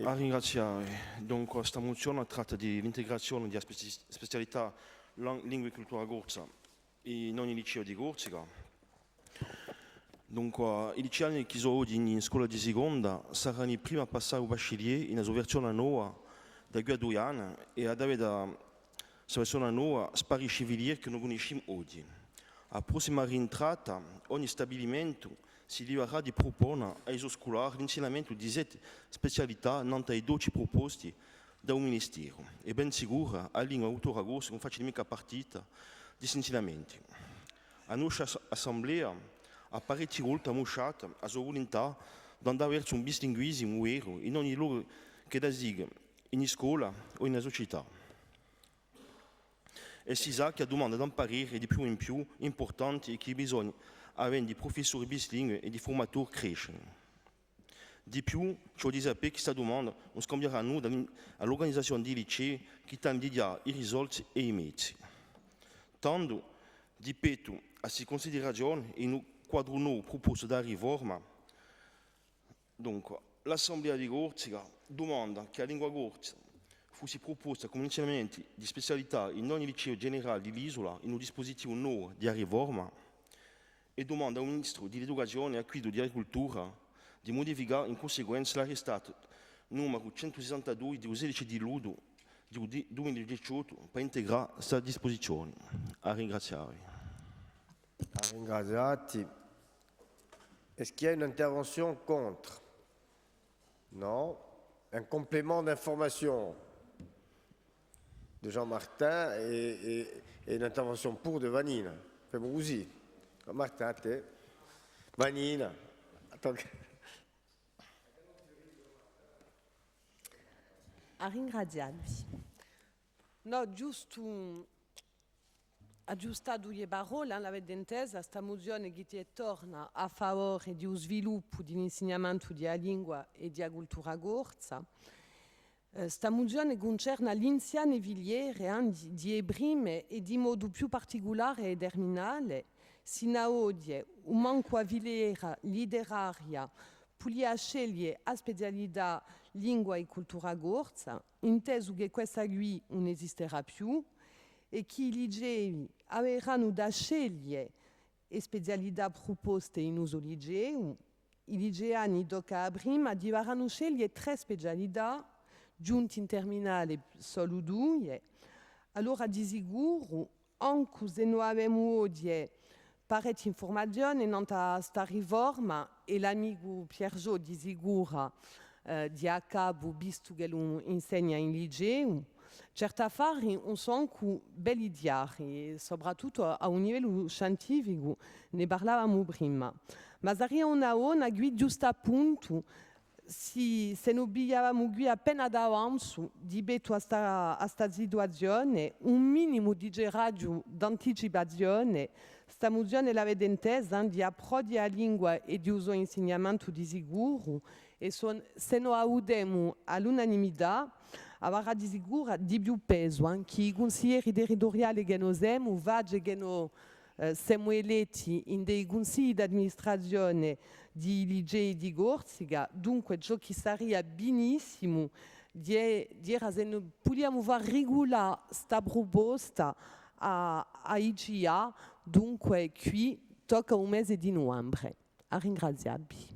A ringraziare. Dunque, questa mozione tratta dell'integrazione di specialità lingua e cultura gorza in ogni liceo di Corsica. Dunque, i liceani che sono oggi in scuola di seconda saranno i primi a passare al bachelier in una versione nuova da qui a 2 anni e ad avere questa versione nuova spari civilieri che non conosciamo oggi. A prossima rientrata, ogni stabilimento si libererà di proporre ai suoi scolari l'insegnamento di 7 specialità non ai 12 proposti da un ministero. E ben sicuro, la lingua cultura gorsa non faccia mica partita di questi insegnamenti. La nostra assemblea ha parecchie volte mostrato la sua volontà di andare verso un bilinguismo vero in ogni luogo che da siga, in scuola o in società. E si sa che la domanda di imparare è di più in più importante e che bisogna avere di professori bilingue e di formatori crescere. Di più, ciò dice che questa domanda non scambierà noi all'organizzazione dei licei che tende di dare i risultati e i mezzi. Tanto, ripeto, a queste considerazioni in un quadro nuovo proposto da riforma, dunque, l'Assemblea di Corsica domanda che la lingua gorsa fosse proposta come insegnamento di specialità in ogni liceo generale dell'isola in un dispositivo nuovo di riforma e domanda al Ministro dell'Educazione e al Guido di Agricoltura di modificare in conseguenza l'arrestato numero 162 di 16 di luglio 2018 per integrare questa disposizione. A ringraziare. Ringraziati. Est-ce qu'il y a une intervention contre? Non. Un complément d'information de Jean-Martin et une intervention pour de Vanine. Fais-moi aussi. Jean-Martin, te. Vanine. Attends. A ringraziarvi. No, giusto aggiustato le parole, l'avete intesa, questa mozione che torna a favore di un sviluppo dell'insegnamento della lingua e della cultura gorsa. Questa mozione concerne l'insieme viliere di Ebrime e di modo più particolare e terminale, sino a oggi un manco a viliera letteraria puglia scegliere a specialità lingua e cultura gorsa, inteso che questa qui non esisterà più e che i licei avranno da scegliere le specialità proposte in uso liceo. I liceani tocca prima dovranno scegliere 3 specialità, giunti in terminale solo 2. Allora di sicuro, anche se non abbiamo oggi parecchie informazioni in questa riforma e l'amico Piergiot di sicuro di a capo, visto che lo insegna in liceo, certi affari non sono anche belli diari, soprattutto a un livello scientifico, ne parlavamo prima. Ma sarebbe una guida giusta appunto se non abbiamo qui appena davanti di betto a questa situazione, un minimo di geraggio d'anticipazione. Questa mozione l'avete intesa di approdi alla lingua e di uso insegnamento di sicuro e se non audiamo all'unanimità avrà di sicuro di più peso anche i consiglieri territoriali che noi siamo, vaggi che noi siamo eletti in dei consigli di amministrazione di licei di Corsica, dunque ciò che sarebbe benissimo dire se noi possiamo far regolare questa proposta a IGA, dunque qui tocca un mese di novembre. A ringraziarvi.